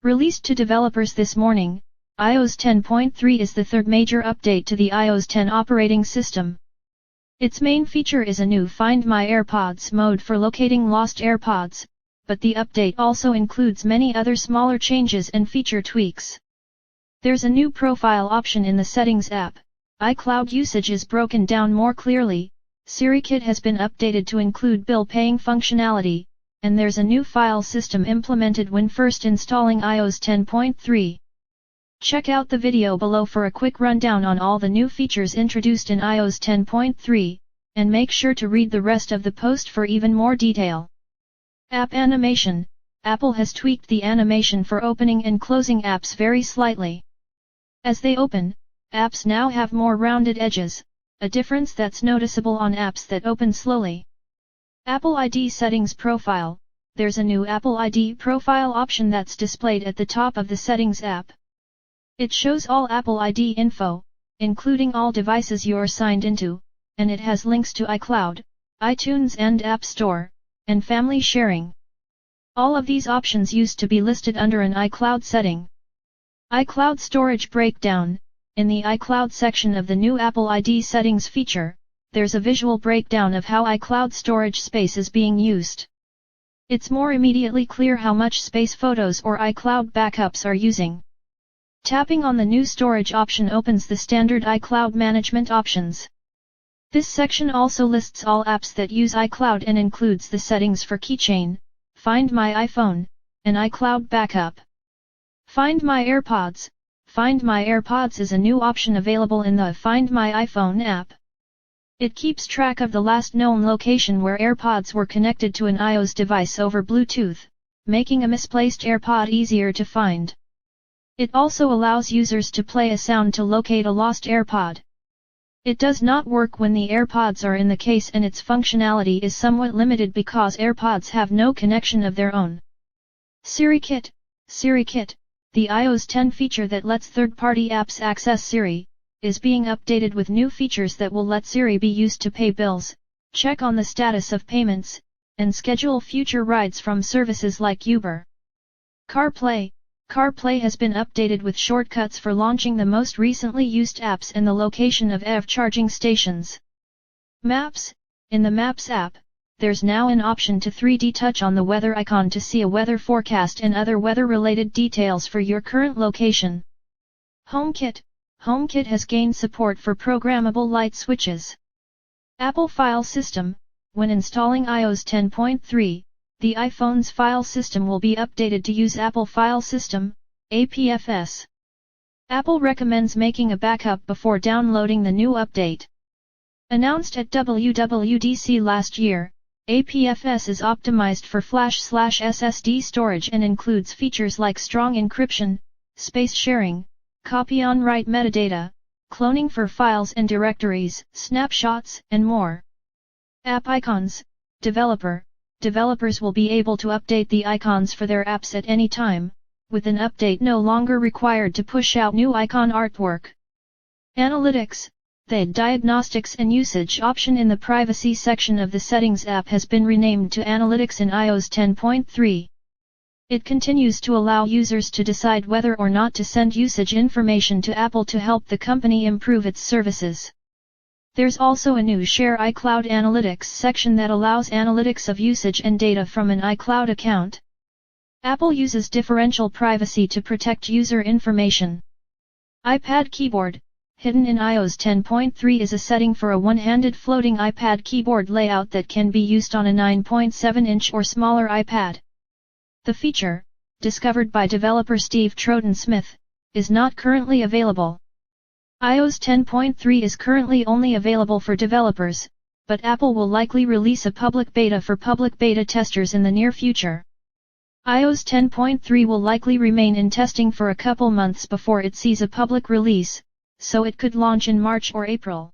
Released to developers this morning, iOS 10.3 is the third major update to the iOS 10 operating system. Its main feature is a new Find My AirPods mode for locating lost AirPods, but the update also includes many other smaller changes and feature tweaks. There's a new profile option in the Settings app, iCloud usage is broken down more clearly, Siri Kit has been updated to include bill paying functionality, and there's a new file system implemented when first installing iOS 10.3. Check out the video below for a quick rundown on all the new features introduced in iOS 10.3, and make sure to read the rest of the post for even more detail. App Animation. Apple has tweaked the animation for opening and closing apps very slightly. As they open, apps now have more rounded edges, a difference that's noticeable on apps that open slowly. Apple ID Settings Profile. There's a new Apple ID Profile option that's displayed at the top of the Settings app. It shows all Apple ID info, including all devices you're signed into, and it has links to iCloud, iTunes and App Store, and family sharing. All of these options used to be listed under an iCloud setting. iCloud Storage Breakdown. In the iCloud section of the new Apple ID Settings feature, there's a visual breakdown of how iCloud storage space is being used. It's more immediately clear how much space photos or iCloud backups are using. Tapping on the new storage option opens the standard iCloud management options. This section also lists all apps that use iCloud and includes the settings for Keychain, Find My iPhone, and iCloud Backup. Find My AirPods. Find My AirPods is a new option available in the Find My iPhone app. It keeps track of the last known location where AirPods were connected to an iOS device over Bluetooth, making a misplaced AirPod easier to find. It also allows users to play a sound to locate a lost AirPod. It does not work when the AirPods are in the case, and its functionality is somewhat limited because AirPods have no connection of their own. Siri Kit. Siri Kit, the iOS 10 feature that lets third-party apps access Siri, is being updated with new features that will let Siri be used to pay bills, check on the status of payments, and schedule future rides from services like Uber. CarPlay. CarPlay has been updated with shortcuts for launching the most recently used apps and the location of EV charging stations. Maps. In the Maps app, there's now an option to 3D touch on the weather icon to see a weather forecast and other weather-related details for your current location. HomeKit. HomeKit has gained support for programmable light switches. Apple File System. When installing iOS 10.3, the iPhone's file system will be updated to use Apple File System, APFS. Apple recommends making a backup before downloading the new update. Announced at WWDC last year, APFS is optimized for flash/SSD storage and includes features like strong encryption, space sharing, copy-on-write metadata, cloning for files and directories, snapshots, and more. App Icons. Developers will be able to update the icons for their apps at any time, with an update no longer required to push out new icon artwork. Analytics. The Diagnostics and Usage option in the Privacy section of the Settings app has been renamed to Analytics in iOS 10.3. It continues to allow users to decide whether or not to send usage information to Apple to help the company improve its services. There's also a new Share iCloud Analytics section that allows analytics of usage and data from an iCloud account. Apple uses differential privacy to protect user information. iPad Keyboard. Hidden in iOS 10.3 is a setting for a one-handed floating iPad keyboard layout that can be used on a 9.7-inch or smaller iPad. The feature, discovered by developer Steve Troughton-Smith, is not currently available. iOS 10.3 is currently only available for developers, but Apple will likely release a public beta for public beta testers in the near future. iOS 10.3 will likely remain in testing for a couple months before it sees a public release, so it could launch in March or April.